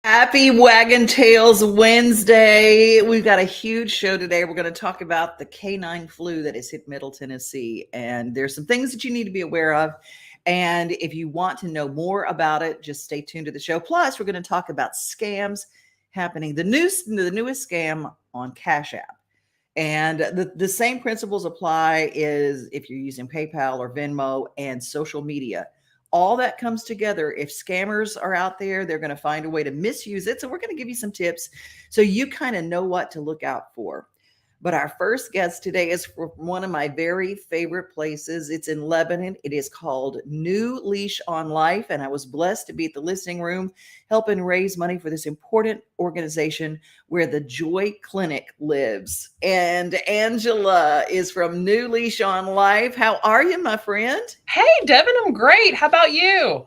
Happy Waggin Tales Wednesday. We've got a huge show today. We're going to talk about the canine flu that has hit Middle Tennessee. And there's some things that you need to be aware of. And if you want to know more about it, just stay tuned to the show. Plus, we're going to talk about scams happening. The newest scam on Cash App. And the same principles apply is if you're using PayPal or Venmo and social media. All that comes together. If scammers are out there, they're going to find a way to misuse it. So we're going to give you some tips so you kind of know what to look out for. But our first guest today is from one of my very favorite places. It's in Lebanon. It is called New Leash on Life. And I was blessed to be at the listening room helping raise money for this important organization where the Joy Clinic lives. And Angela is from New Leash on Life. How are you, my friend? Hey, Devin, I'm great. How about you?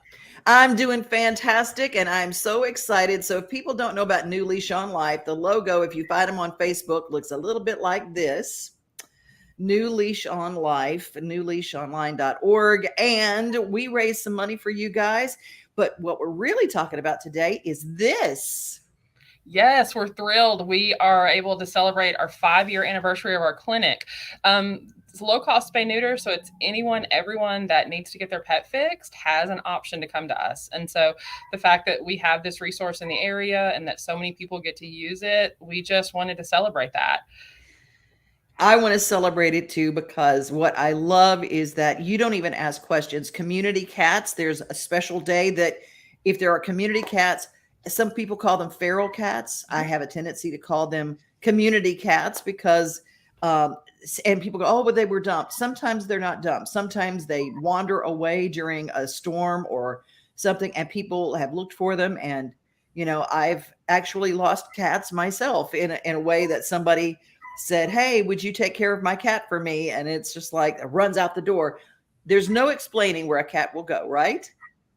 I'm doing fantastic, and I'm so excited. So if people don't know about New Leash on Life, the logo, if you find them on Facebook, looks a little bit like this. New Leash on Life, newleashonline.org. And we raised some money for you guys. But what we're really talking about today is this. Yes, we're thrilled. We are able to celebrate our 5-year anniversary of our clinic. It's low-cost spay-neuter, so it's everyone that needs to get their pet fixed has an option to come to us. And so the fact that we have this resource in the area and that so many people get to use it, we just wanted to celebrate that. I want to celebrate it too, because what I love is that you don't even ask questions. Community cats, there's a special day that if there are community cats, some people call them feral cats. I have a tendency to call them community cats because and people go, oh, but they were dumped. Sometimes they're not dumped. Sometimes they wander away during a storm or something, and people have looked for them. And, I've actually lost cats myself in a way that somebody said, hey, would you take care of my cat for me? And it's just like, it runs out the door. There's no explaining where a cat will go, right?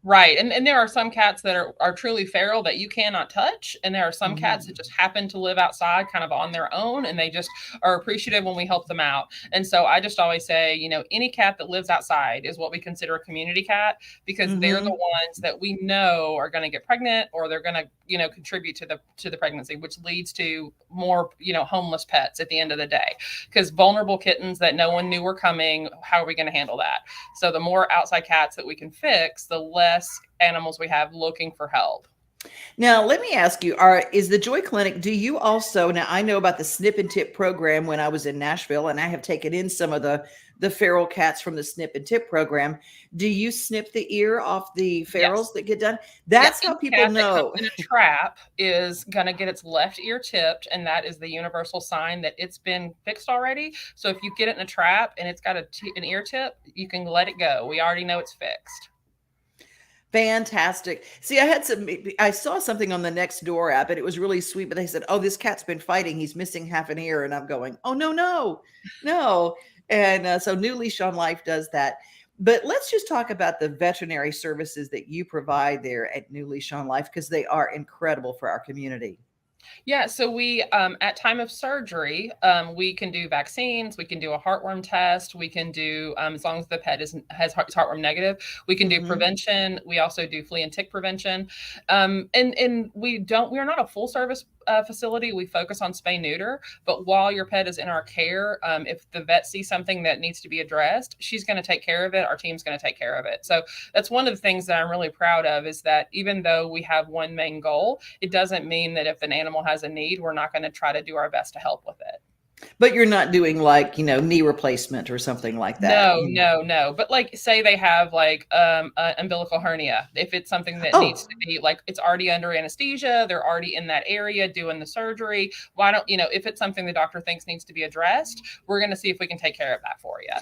Right. And there are some cats that are truly feral that you cannot touch. And there are some cats that just happen to live outside kind of on their own. And they just are appreciative when we help them out. And so I just always say, any cat that lives outside is what we consider a community cat, because they're the ones that we know are going to get pregnant, or they're going to, contribute to the pregnancy, which leads to more, homeless pets at the end of the day. Because vulnerable kittens that no one knew were coming, how are we going to handle that? So the more outside cats that we can fix, the less animals we have looking for help. Now, let me ask you, is the Joy Clinic, do you also, now I know about the snip and tip program when I was in Nashville, and I have taken in some of the feral cats from the snip and tip program. Do you snip the ear off the ferals that get done? That's how people know. In a trap is going to get its left ear tipped, and that is the universal sign that it's been fixed already. So if you get it in a trap and it's got an ear tip, you can let it go. We already know it's fixed. Fantastic. See, I saw something on the Nextdoor app, and it was really sweet, but they said, oh, this cat's been fighting. He's missing half an ear. And I'm going, oh, no. And so New Leash on Life does that. But let's just talk about the veterinary services that you provide there at New Leash on Life, because they are incredible for our community. Yeah, so we, at time of surgery, we can do vaccines, we can do a heartworm test, we can do, as long as the pet is heartworm negative, we can do prevention. We also do flea and tick prevention. And we are not a full service facility. We focus on spay neuter, but while your pet is in our care, if the vet sees something that needs to be addressed, she's going to take care of it. Our team's going to take care of it. So that's one of the things that I'm really proud of, is that even though we have one main goal, it doesn't mean that if an animal has a need, we're not going to try to do our best to help with it. But you're not doing like, knee replacement or something like that. No. But like, say they have like an umbilical hernia. If it's something that needs to be like, it's already under anesthesia, they're already in that area doing the surgery. Why don't, if it's something the doctor thinks needs to be addressed, we're going to see if we can take care of that for you.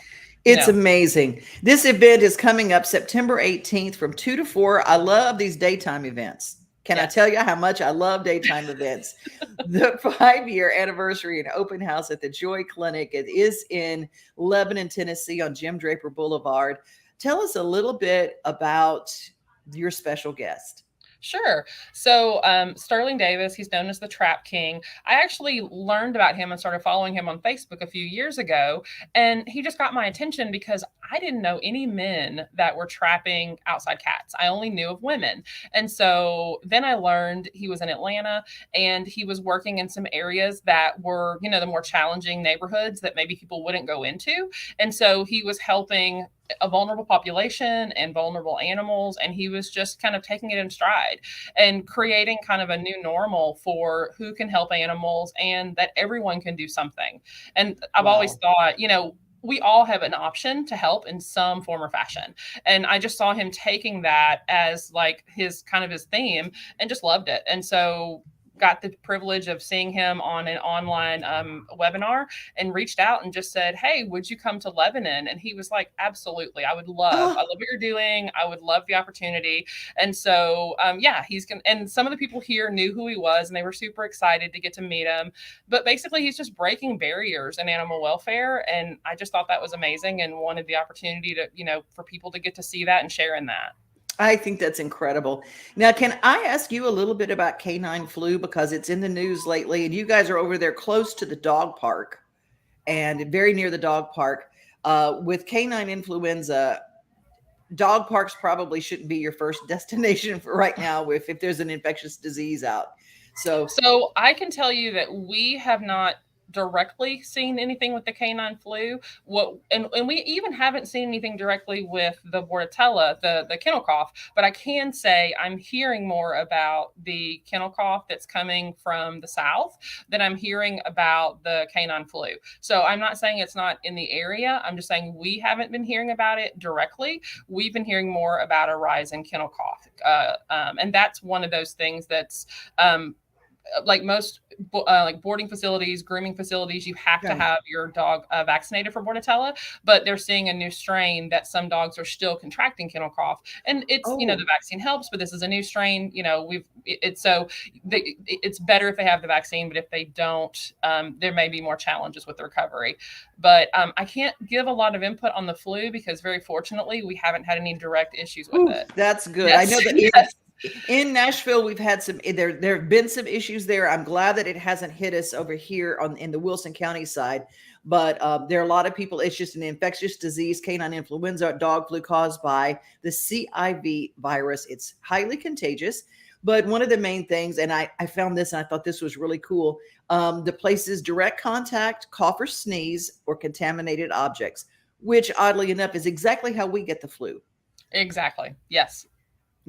It's amazing. This event is coming up September 18th from 2 to 4. I love these daytime events. Can I tell you how much I love daytime events? The 5-year anniversary and open house at the Joy Clinic. It is in Lebanon, Tennessee on Jim Draper Boulevard. Tell us a little bit about your special guest. Sure. So Sterling Davis, he's known as the Trap King. I actually learned about him and started following him on Facebook a few years ago. And he just got my attention because I didn't know any men that were trapping outside cats. I only knew of women. And so then I learned he was in Atlanta and he was working in some areas that were, the more challenging neighborhoods that maybe people wouldn't go into. And so he was helping a vulnerable population and vulnerable animals, and he was just kind of taking it in stride and creating kind of a new normal for who can help animals and that everyone can do something. And I've always thought, we all have an option to help in some form or fashion. And I just saw him taking that as like his theme and just loved it. And so got the privilege of seeing him on an online webinar and reached out and just said, hey, would you come to Lebanon? And he was like, absolutely. I love what you're doing. I would love the opportunity. And so, and some of the people here knew who he was and they were super excited to get to meet him. But basically he's just breaking barriers in animal welfare. And I just thought that was amazing and wanted the opportunity to, for people to get to see that and share in that. I think that's incredible. Now, can I ask you a little bit about canine flu, because it's in the news lately and you guys are over there close to the dog park and very near the dog park with canine influenza. Dog parks probably shouldn't be your first destination for right now if there's an infectious disease out. So I can tell you that we have not directly seen anything with the canine flu. And we even haven't seen anything directly with the Bordetella, the kennel cough. But I can say I'm hearing more about the kennel cough that's coming from the south than I'm hearing about the canine flu. So I'm not saying it's not in the area. I'm just saying we haven't been hearing about it directly. We've been hearing more about a rise in kennel cough. And that's one of those things that's like most like boarding facilities, grooming facilities, you have to have your dog vaccinated for Bordetella, but they're seeing a new strain that some dogs are still contracting kennel cough. And it's, the vaccine helps, but this is a new strain, it's better if they have the vaccine, but if they don't, there may be more challenges with the recovery. But I can't give a lot of input on the flu because very fortunately, we haven't had any direct issues with it. That's good. Yes. I know that in Nashville, we've had there have been some issues there. I'm glad that it hasn't hit us over here in the Wilson County side, but there are a lot of people. It's just an infectious disease, canine influenza, dog flu caused by the CIV virus. It's highly contagious, but one of the main things, and I found this and I thought this was really cool, the places direct contact, cough or sneeze, or contaminated objects, which oddly enough is exactly how we get the flu. Exactly. Yes.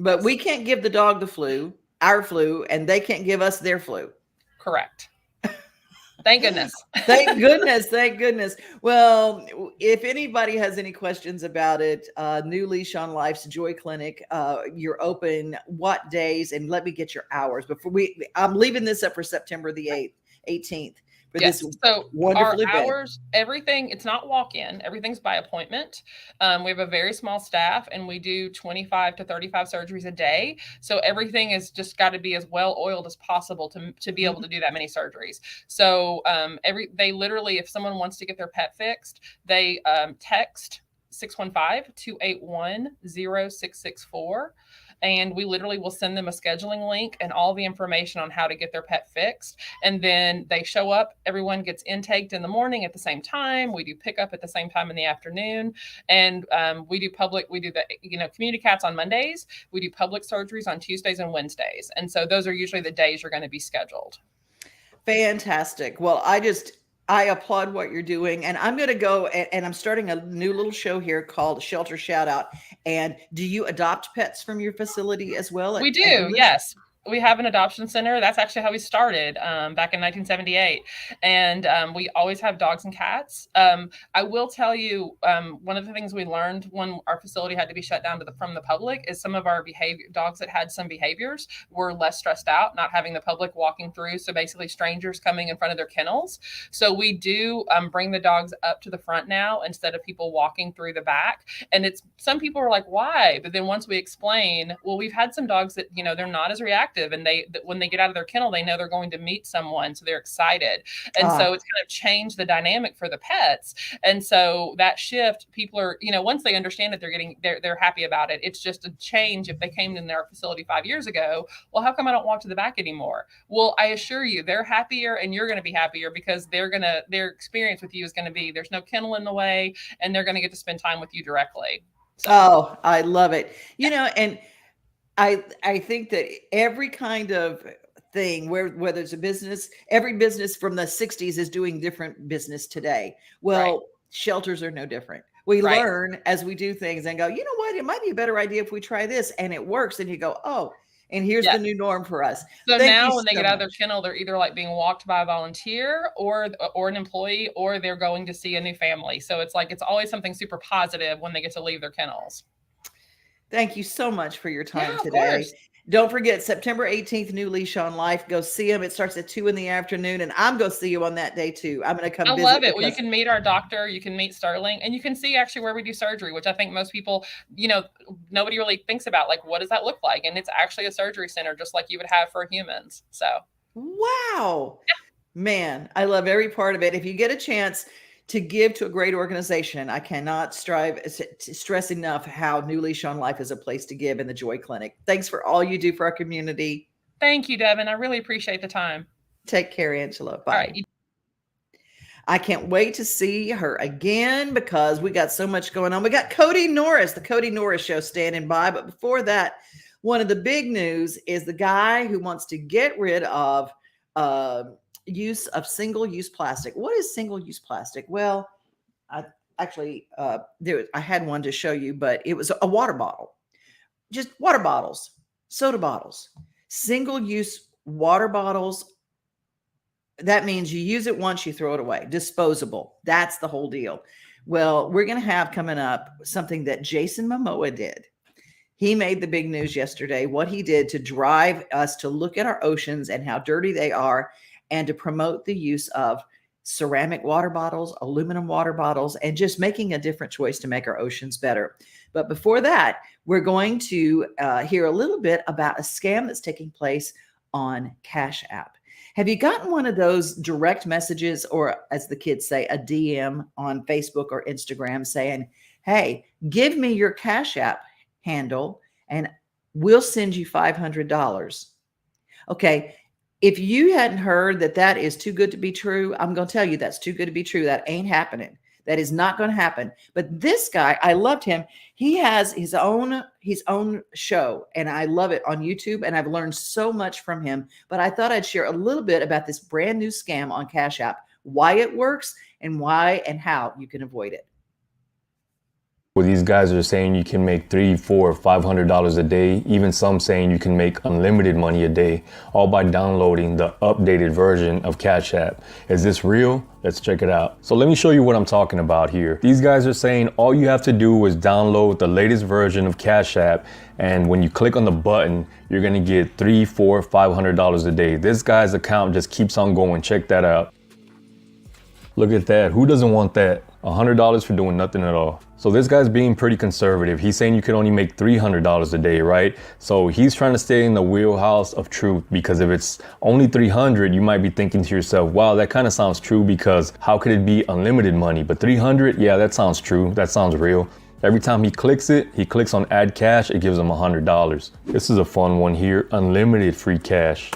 But we can't give the dog the flu, our flu, and they can't give us their flu. Correct. Thank goodness. Thank goodness. Thank goodness. Well, if anybody has any questions about it, New Leash on Life's Joy Clinic, you're open what days? And let me get your hours. I'm leaving this up for September the 18th. Yes. So our hours, everything, it's not walk-in, everything's by appointment. We have a very small staff and we do 25 to 35 surgeries a day. So everything is just got to be as well oiled as possible to be able to do that many surgeries. So they literally, if someone wants to get their pet fixed, they text 615-281-0664. And we literally will send them a scheduling link and all the information on how to get their pet fixed. And then they show up, everyone gets intaked in the morning at the same time. We do pickup at the same time in the afternoon. And we do the, community cats on Mondays. We do public surgeries on Tuesdays and Wednesdays. And so those are usually the days you're going to be scheduled. Fantastic. Well, I applaud what you're doing, and I'm going to go and I'm starting a new little show here called Shelter Shout Out. And do you adopt pets from your facility as well? We do. Yes. We have an adoption center. That's actually how we started back in 1978. And we always have dogs and cats. I will tell you, one of the things we learned when our facility had to be shut down from the public is some of our dogs that had some behaviors were less stressed out, not having the public walking through. So basically strangers coming in front of their kennels. So we do bring the dogs up to the front now instead of people walking through the back. And some people are like, why? But then once we explain, well, we've had some dogs that, they're not as reactive attractive, and when they get out of their kennel, they know they're going to meet someone, so they're excited. And so it's kind of changed the dynamic for the pets. And so that shift, people are, once they understand that they're happy about it. It's just a change. If they came in our facility 5 years ago, well, how come I don't walk to the back anymore? Well, I assure you, they're happier, and you're going to be happier, because their experience with you is going to be, there's no kennel in the way, and they're going to get to spend time with you directly. So. Oh, I love it. And I think that every kind of thing, whether it's a business, every business from the 60s is doing different business today. Well, shelters are no different. We learn as we do things and go, you know what, it might be a better idea if we try this, and it works. And you go, oh, and here's the new norm for us. So now when they get out of their kennel, they're either like being walked by a volunteer or an employee, or they're going to see a new family. So it's always something super positive when they get to leave their kennels. Thank you so much for your time today. Don't forget, September 18th, new Leash on Life. Go see them. It starts at 2 p.m, and I'm going to see you on that day too. I'm going to come visit. I love it. Well, you can meet our doctor, you can meet Sterling, and you can see actually where we do surgery, which I think most people, nobody really thinks about, like, what does that look like? And it's actually a surgery center, just like you would have for humans. So. Wow. Yeah. Man, I love every part of it. If you get a chance to give to a great organization, I cannot stress enough how New Leash on Life is a place to give in the Joy Clinic. Thanks for all you do for our community. Thank you, Devin. I really appreciate the time. Take care, Angela. Bye. All right. I can't wait to see her again, because we got so much going on. We got Kody Norris, the Kody Norris Show, standing by. But before that, one of the big news is the guy who wants to get rid of use of single-use plastic. What is single-use plastic? Well, I had one to show you, but it was a water bottle. Just water bottles, soda bottles, single-use water bottles. That means you use it once, you throw it away. Disposable. That's the whole deal. Well, we're going to have coming up something that Jason Momoa did. He made the big news yesterday, what he did to drive us to look at our oceans and how dirty they are, and to promote the use of ceramic water bottles, aluminum water bottles, and just making a different choice to make our oceans better. But before that, we're going to hear a little bit about a scam that's taking place on Cash App. Have you gotten one of those direct messages, or as the kids say, a DM on Facebook or Instagram saying, hey, give me your Cash App handle and we'll send you $500? Okay. If you hadn't heard that is too good to be true, I'm going to tell you that's too good to be true. That ain't happening. That is not going to happen. But this guy, I loved him. He has his own show, and I love it, on YouTube, and I've learned so much from him. But I thought I'd share a little bit about this brand new scam on Cash App, why it works, and why and how you can avoid it. Well, these guys are saying you can make $300, $400, $500 a day. Even some saying you can make unlimited money a day, all by downloading the updated version of Cash App. Is this real? Let's check it out. So let me show you what I'm talking about here. These guys are saying all you have to do is download the latest version of Cash App, and when you click on the button, you're gonna get $300, $400, $500 a day. This guy's account just keeps on going. Check that out. Look at that. Who doesn't want that? $100 for doing nothing at all. So this guy's being pretty conservative. He's saying you can only make $300 a day, right? So he's trying to stay in the wheelhouse of truth, because if it's only 300, you might be thinking to yourself, wow, that kind of sounds true, because how could it be unlimited money? But 300, yeah, that sounds true. That sounds real. Every time he clicks on add cash, it gives him $100. This is a fun one here. Unlimited free cash.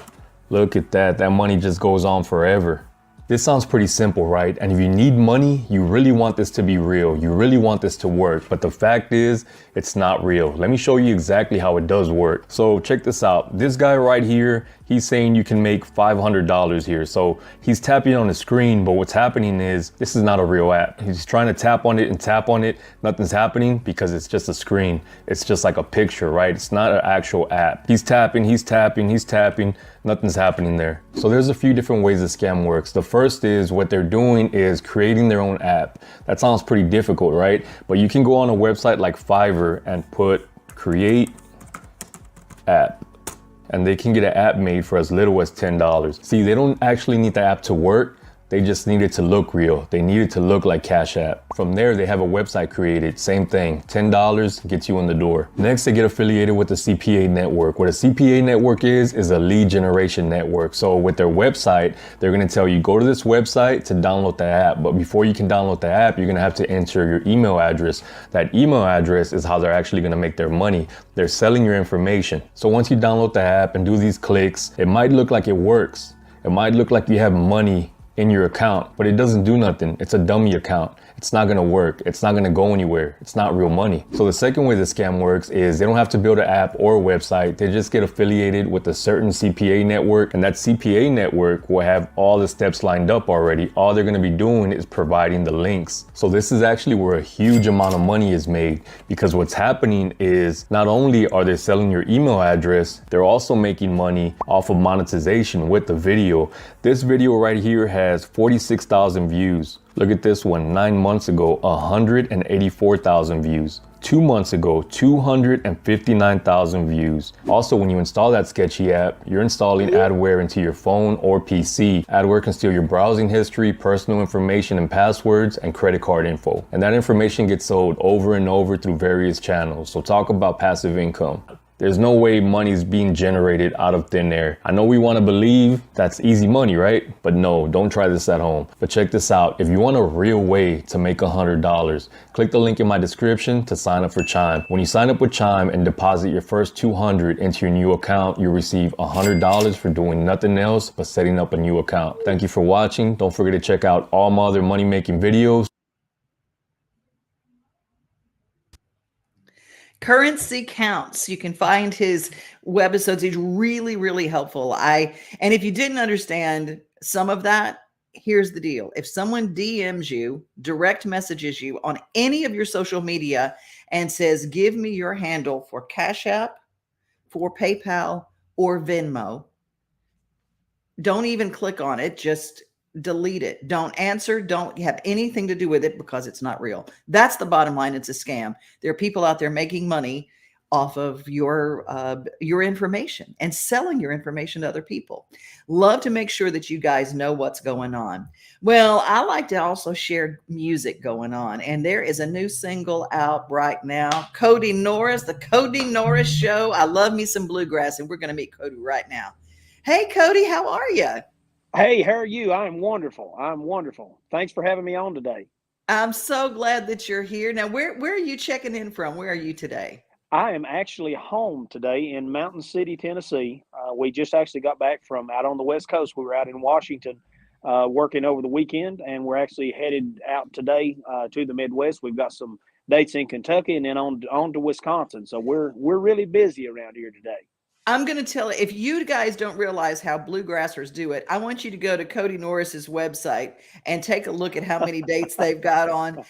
Look at that. That money just goes on forever. This sounds pretty simple, right? And if you need money, you really want this to be real. You really want this to work. But the fact is, it's not real. Let me show you exactly how it does work. So check this out. This guy right here, he's saying you can make $500 here. So he's tapping on the screen, but what's happening is this is not a real app. He's trying to tap on it and tap on it. Nothing's happening because it's just a screen. It's just like a picture, right? It's not an actual app. He's tapping, he's tapping, he's tapping. Nothing's happening there. So there's a few different ways the scam works. The first is what they're doing is creating their own app. That sounds pretty difficult, right? But you can go on a website like Fiverr and put create app, and they can get an app made for as little as $10. See, they don't actually need the app to work. They just needed to look real. They needed to look like Cash App. From there, they have a website created. Same thing, $10 gets you in the door. Next, they get affiliated with the CPA network. What a CPA network is a lead generation network. So with their website, they're gonna tell you, go to this website to download the app. But before you can download the app, you're gonna have to enter your email address. That email address is how they're actually gonna make their money. They're selling your information. So once you download the app and do these clicks, it might look like it works. It might look like you have money in your account, but it doesn't do nothing. It's a dummy account. It's not gonna work. It's not gonna go anywhere. It's not real money. So the second way the scam works is they don't have to build an app or a website. They just get affiliated with a certain CPA network, and that CPA network will have all the steps lined up already. All they're gonna be doing is providing the links. So this is actually where a huge amount of money is made, because what's happening is not only are they selling your email address, they're also making money off of monetization with the video. This video right here has 46,000 views. Look at this one, 9 months ago, 184,000 views. 2 months ago, 259,000 views. Also, when you install that sketchy app, you're installing adware into your phone or PC. Adware can steal your browsing history, personal information and passwords, and credit card info. And that information gets sold over and over through various channels. So talk about passive income. There's no way money's being generated out of thin air. I know we want to believe that's easy money, right? But no, don't try this at home. But check this out. If you want a real way to make $100, click the link in my description to sign up for Chime. When you sign up with Chime and deposit your first $200 into your new account, you'll receive $100 for doing nothing else but setting up a new account. Thank you for watching. Don't forget to check out all my other money-making videos. Currency Counts. You can find his webisodes. He's really, really helpful. And if you didn't understand some of that, here's the deal. If someone DMs you, direct messages you on any of your social media and says, give me your handle for Cash App, for PayPal, or Venmo, don't even click on it. Just delete it. Don't answer. Don't have anything to do with it, because it's not real. That's the bottom line. It's a scam. There are people out there making money off of your information and selling your information to other people. Love to make sure that you guys know what's going on. Well, I like to also share music going on, and there is a new single out right now. Kody Norris, the Kody Norris Show. I love me some bluegrass, and we're going to meet Kody right now. Hey, Kody, how are you? Hey, how are you? I'm wonderful. I'm wonderful. Thanks for having me on today. I'm so glad that you're here. Now, where are you checking in from? Where are you today? I am actually home today in Mountain City, Tennessee. We just actually got back from out on the West Coast. We were out in Washington working over the weekend, and we're actually headed out today to the Midwest. We've got some dates in Kentucky and then on to Wisconsin. So we're really busy around here today. I'm going to tell you, if you guys don't realize how bluegrassers do it, I want you to go to Kody Norris's website and take a look at how many dates they've got on.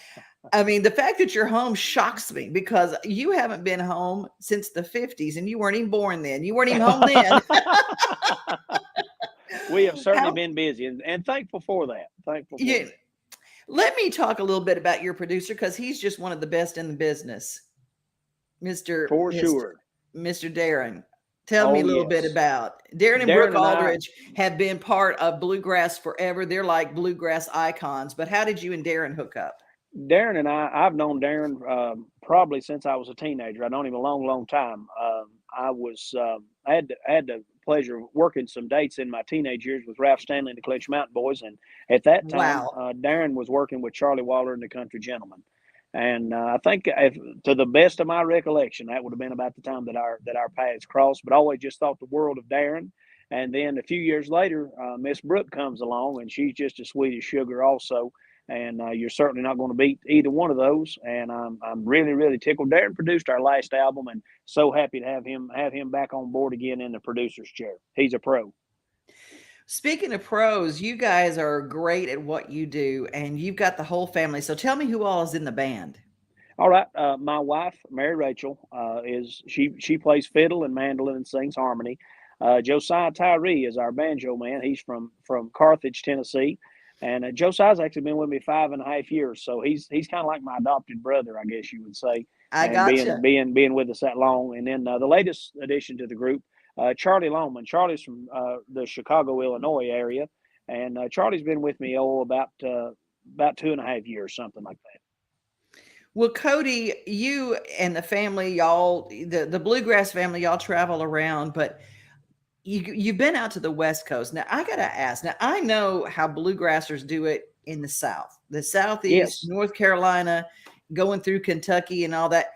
I mean, the fact that you're home shocks me, because you haven't been home since the 50s, and you weren't even born then. You weren't even home then. We have certainly been busy, and thankful for that. Thankful for that. Let me talk a little bit about your producer, because he's just one of the best in the business, Mr. Darren. Tell me a little bit about Darren and Brooke Aldridge. Have been part of bluegrass forever. They're like bluegrass icons. But how did you and Darren hook up? Darren and I've known Darren probably since I was a teenager. I've known him a long, long time. I had the pleasure of working some dates in my teenage years with Ralph Stanley and the Clutch Mountain Boys, and at that time, Darren was working with Charlie Waller and the Country Gentlemen. And I think, to the best of my recollection, that would have been about the time that our paths crossed. But I always just thought the world of Darren. And then a few years later, Miss Brooke comes along, and she's just as sweet as sugar, also. And you're certainly not going to beat either one of those. And I'm really, really tickled. Darren produced our last album, and so happy to have him back on board again in the producer's chair. He's a pro. Speaking of pros, you guys are great at what you do, and you've got the whole family. So tell me who all is in the band. All right. My wife, Mary Rachel, she plays fiddle and mandolin and sings harmony. Josiah Tyree is our banjo man. He's from Carthage, Tennessee. And Josiah's actually been with me 5.5 years. So he's kind of like my adopted brother, I guess you would say. I gotcha. Being with us that long. And then the latest addition to the group, Charlie Lohman. Charlie's from the Chicago, Illinois area. And Charlie's been with me about 2.5 years, something like that. Well, Kody, you and the family, y'all, the bluegrass family, y'all travel around, but you've been out to the West Coast. Now, I got to ask. Now, I know how bluegrassers do it in the South, the Southeast, Yes. North Carolina, going through Kentucky and all that.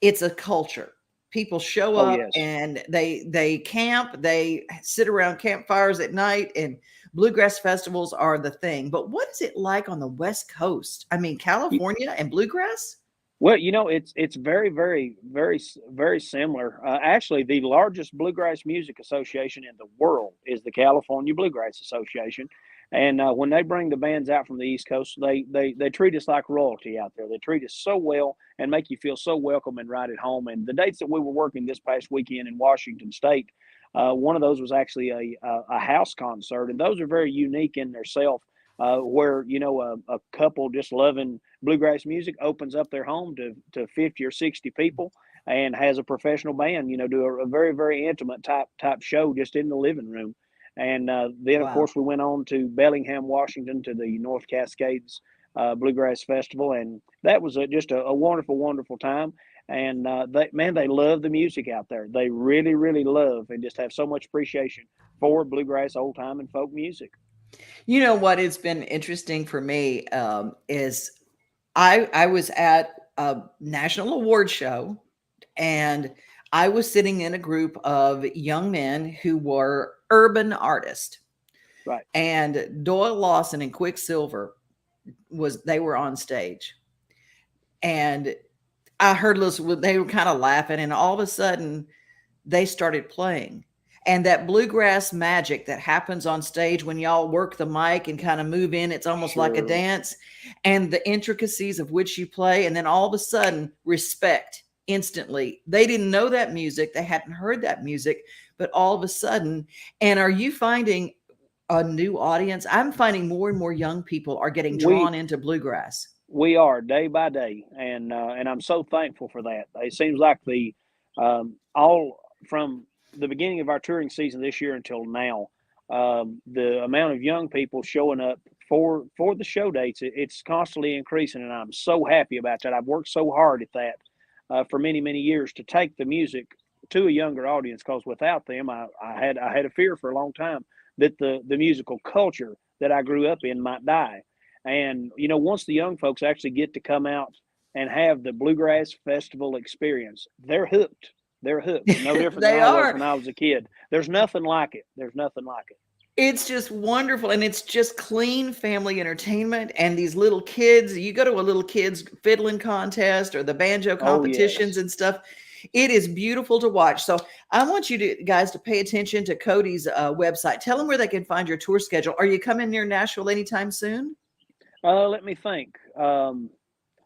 It's a culture. People show Oh, up yes. and they camp, they sit around campfires at night, and bluegrass festivals are the thing. But what is it like on the West Coast? I mean, California and bluegrass? Well, it's very, very, very, very similar. Actually, the largest bluegrass music association in the world is the California Bluegrass Association, and when they bring the bands out from the East Coast, they treat us like royalty out there. They treat us so well and make you feel so welcome and right at home. And the dates that we were working this past weekend in Washington State, one of those was actually a house concert, and those are very unique in themselves. Where a couple just loving bluegrass music opens up their home to 50 or 60 people and has a professional band, do a very, very intimate type show just in the living room. And then, of Wow. course, we went on to Bellingham, Washington, to the North Cascades Bluegrass Festival, and that was just a wonderful, wonderful time. And they love the music out there. They really, really love and just have so much appreciation for bluegrass, old time, and folk music. You know what has been interesting for me is I was at a national award show, and I was sitting in a group of young men who were urban artists. Right. And Doyle Lawson and Quicksilver they were on stage. And I heard they were kind of laughing, and all of a sudden they started playing. And that bluegrass magic that happens on stage when y'all work the mic and kind of move in, it's almost like a Sure. dance, and the intricacies of which you play. And then all of a sudden, respect instantly. They didn't know that music. They hadn't heard that music, but all of a sudden, and are you finding a new audience? I'm finding more and more young people are getting drawn into bluegrass. We are day by day, and I'm so thankful for that. It seems like all from the beginning of our touring season this year until now, the amount of young people showing up for the show dates, it's constantly increasing, and I'm so happy about that. I've worked so hard at that for many, many years to take the music to a younger audience, because without them, I had a fear for a long time that the musical culture that I grew up in might die. And once the young folks actually get to come out and have the bluegrass festival experience, they're hooked. They're hooked. No different They than I was are. when I was a kid. There's nothing like it. There's nothing like it. It's just wonderful, and it's just clean family entertainment. And these little kids, you go to a little kids fiddling contest or the banjo competitions yes. and stuff. It is beautiful to watch. So I want you guys to pay attention to Kody's website. Tell them where they can find your tour schedule. Are you coming near Nashville anytime soon? Let me think.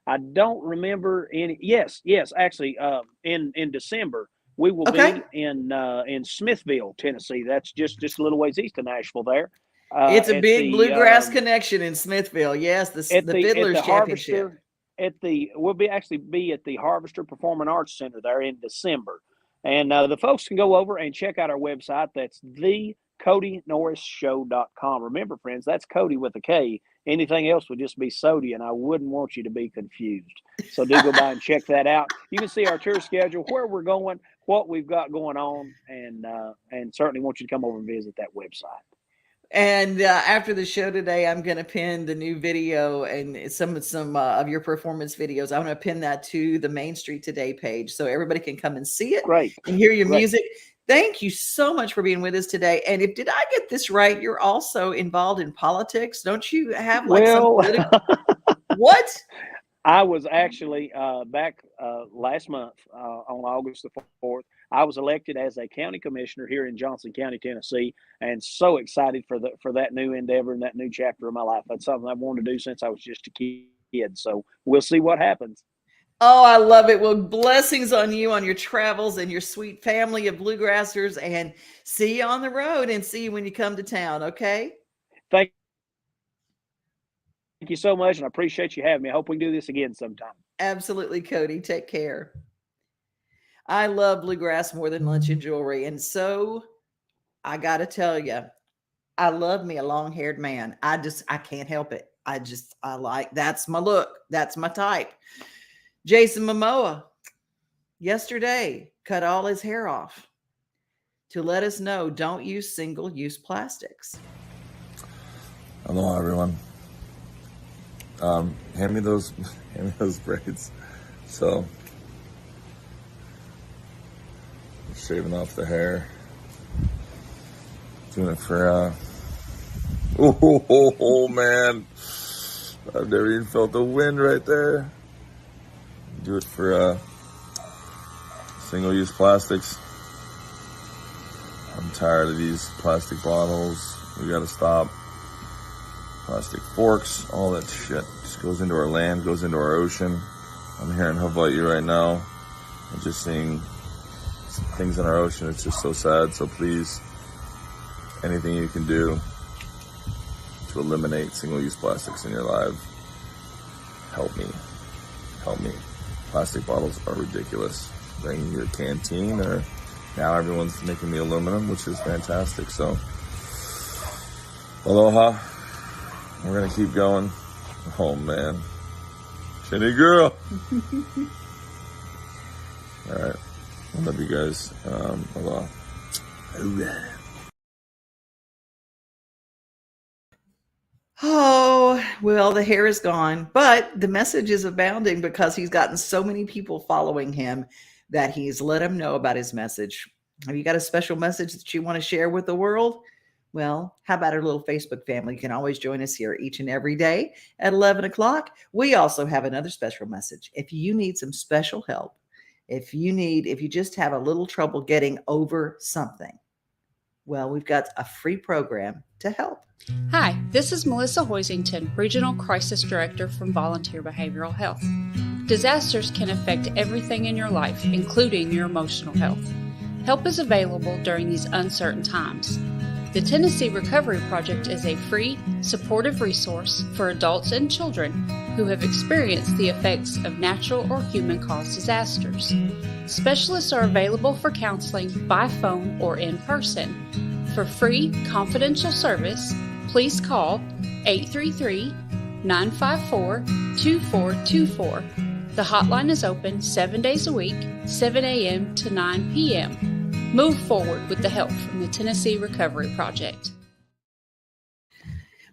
I don't remember any. Yes. Actually, in December we will Okay. be in Smithville, Tennessee. That's just a little ways east of Nashville. There, It's a at big the bluegrass connection in Smithville. Yes, the Fiddlers Championship. We'll be at the Harvester Performing Arts Center there in December, and the folks can go over and check out our website. That's theCodyNorrisShow.com. Remember, friends, that's Kody with a K. Anything else would just be Sody, and I wouldn't want you to be confused. So do go by and check that out. You can see our tour schedule, where we're going, what we've got going on, and certainly want you to come over and visit that website. And after the show today, I'm going to pin the new video and some of your performance videos. I'm going to pin that to the Main Street Today page so everybody can come and see it. Great. And hear your Great. music. Thank you so much for being with us today. And did I get this right? You're also involved in politics. Don't you have some political... What? I was actually back last month on August the 4th. I was elected as a county commissioner here in Johnson County, Tennessee, and so excited for that new endeavor and that new chapter of my life. That's something I've wanted to do since I was just a kid. So we'll see what happens. Oh, I love it. Well, blessings on you on your travels and your sweet family of bluegrassers, and see you on the road and see you when you come to town. Okay. Thank you so much, and I appreciate you having me. I hope we can do this again sometime. Absolutely, Kody. Take care. I love bluegrass more than lunch and jewelry. And so I got to tell you, I love me a long-haired man. I can't help it. I like, that's my look. That's my type. Jason Momoa yesterday cut all his hair off to let us know don't use single-use plastics. Hello, everyone. Hand me those braids. So, shaving off the hair. Doing it for, oh man. I've never even felt the wind right there. Do it for, single-use plastics. I'm tired of these plastic bottles. We gotta stop. Plastic forks, all that shit just goes into our land, goes into our ocean. I'm here in Hawaii right now. I'm just seeing things in our ocean. It's just so sad. So please, anything you can do to eliminate single-use plastics in your life, help me. Help me. Plastic bottles are ridiculous. Bring your canteen, or now everyone's making the aluminum, which is fantastic. So, aloha. We're going to keep going. Oh, man. Chinny girl. All right. I love you guys. Aloha. Oh, well, the hair is gone, but the message is abounding because he's gotten so many people following him that he's let them know about his message. Have you got a special message that you want to share with the world? Well, how about our little Facebook family? You can always join us here each and every day at 11 o'clock. We also have another special message. If you need some special help, if you just have a little trouble getting over something, well, we've got a free program to help. Hi, this is Melissa Hoisington, Regional Crisis Director from Volunteer Behavioral Health. Disasters can affect everything in your life, including your emotional health. Help is available during these uncertain times. The Tennessee Recovery Project is a free, supportive resource for adults and children who have experienced the effects of natural or human-caused disasters. Specialists are available for counseling by phone or in person. For free, confidential service, please call 833-954-2424. The hotline is open 7 days a week, 7 a.m. to 9 p.m. Move forward with the help from the Tennessee Recovery Project.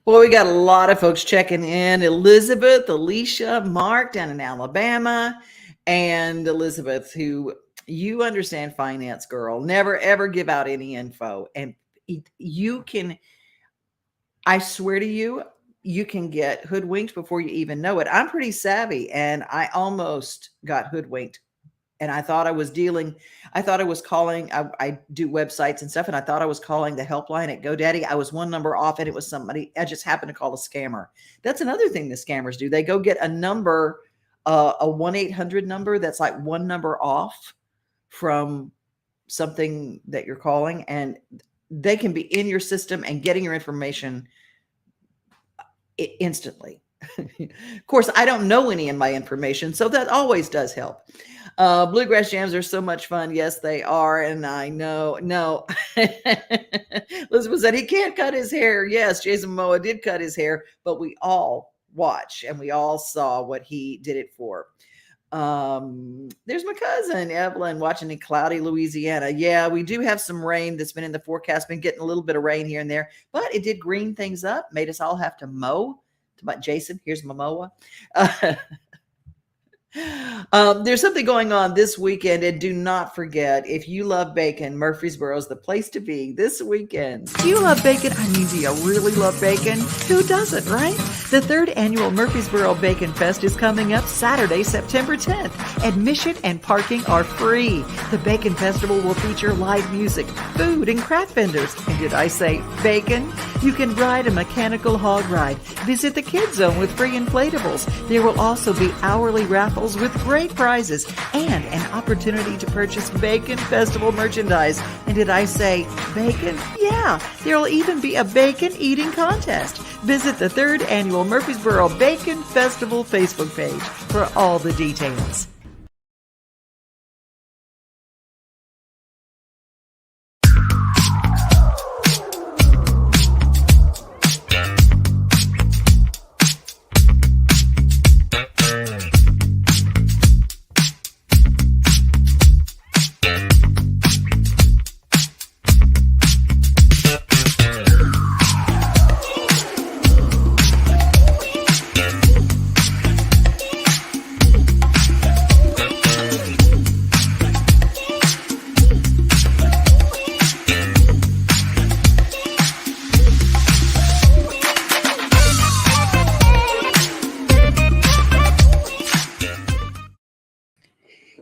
Well, we got a lot of folks checking in. Elizabeth, Alicia, Mark down in Alabama, and Elizabeth, who, you understand finance, girl. Never, ever give out any info. And you can, I swear to you, you can get hoodwinked before you even know it. I'm pretty savvy, and I almost got hoodwinked. And I thought I was calling, I do websites and stuff, and I thought I was calling the helpline at GoDaddy. I was one number off, and it was somebody, I just happened to call a scammer. That's another thing the scammers do. They go get a number, a 1-800 number that's like one number off from something that you're calling, and they can be in your system and getting your information instantly. Of course, I don't know any of my information, so that always does help. Bluegrass jams are so much fun. Yes, they are. And I know, no. Elizabeth said he can't cut his hair. Yes, Jason Momoa did cut his hair, but we all watch and we all saw what he did it for. There's my cousin Evelyn watching in cloudy Louisiana. Yeah, we do have some rain that's been in the forecast, been getting a little bit of rain here and there, but it did green things up, made us all have to mow. About Jason, here's Momoa. There's something going on this weekend, and do not forget, if you love bacon, Murfreesboro is the place to be this weekend. Do you love bacon? I mean, do you really love bacon? Who doesn't, right? The 3rd annual Murfreesboro Bacon Fest is coming up Saturday, September 10th. Admission and parking are free. The Bacon Festival will feature live music, food, and craft vendors. And did I say bacon? You can ride a mechanical hog ride, visit the Kids Zone with free inflatables. There will also be hourly raffles with great prizes and an opportunity to purchase Bacon Festival merchandise. And did I say bacon? Yeah, there will even be a bacon eating contest. Visit the 3rd annual Murfreesboro Bacon Festival Facebook page for all the details.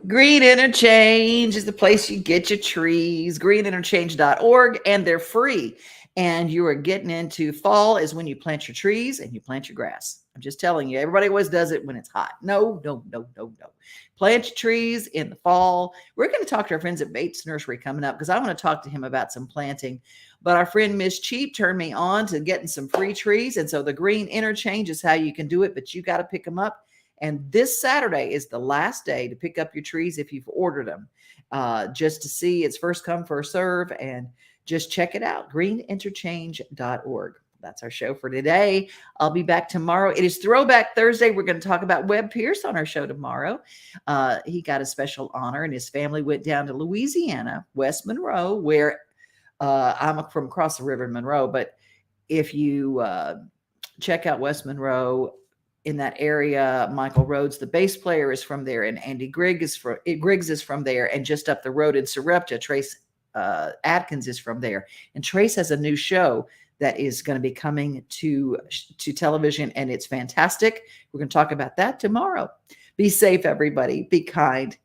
Green Interchange is the place you get your trees. Greeninterchange.org, and they're free. And you are getting into fall is when you plant your trees and you plant your grass. I'm just telling you, everybody always does it when it's hot. No. Plant your trees in the fall. We're going to talk to our friends at Bates Nursery coming up because I want to talk to him about some planting. But our friend Miss Cheap turned me on to getting some free trees. And so the Green Interchange is how you can do it, but you got to pick them up. And this Saturday is the last day to pick up your trees if you've ordered them, just to see. It's first come, first serve, and just check it out, greeninterchange.org. That's our show for today. I'll be back tomorrow. It is Throwback Thursday. We're going to talk about Webb Pierce on our show tomorrow. He got a special honor, and his family went down to Louisiana, West Monroe, where I'm from across the river in Monroe. But if you check out West Monroe, in that area, Michael Rhodes, the bass player, is from there, and Andy Griggs is from there, and just up the road in Sarepta, Trace Adkins is from there. And Trace has a new show that is going to be coming to television, and it's fantastic. We're going to talk about that tomorrow. Be safe, everybody. Be kind.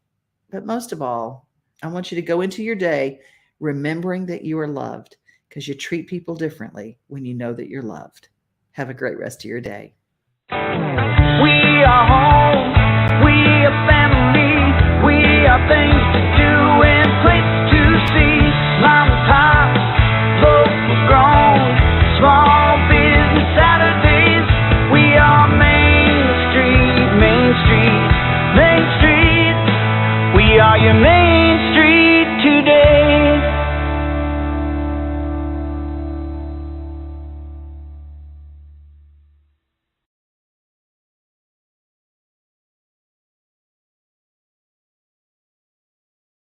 But most of all, I want you to go into your day remembering that you are loved, because you treat people differently when you know that you're loved. Have a great rest of your day. We are home, we are family, we are things to do and places to see. Mom and pop, local grown, small business Saturdays. We are Main Street, Main Street, Main Street. We are your Main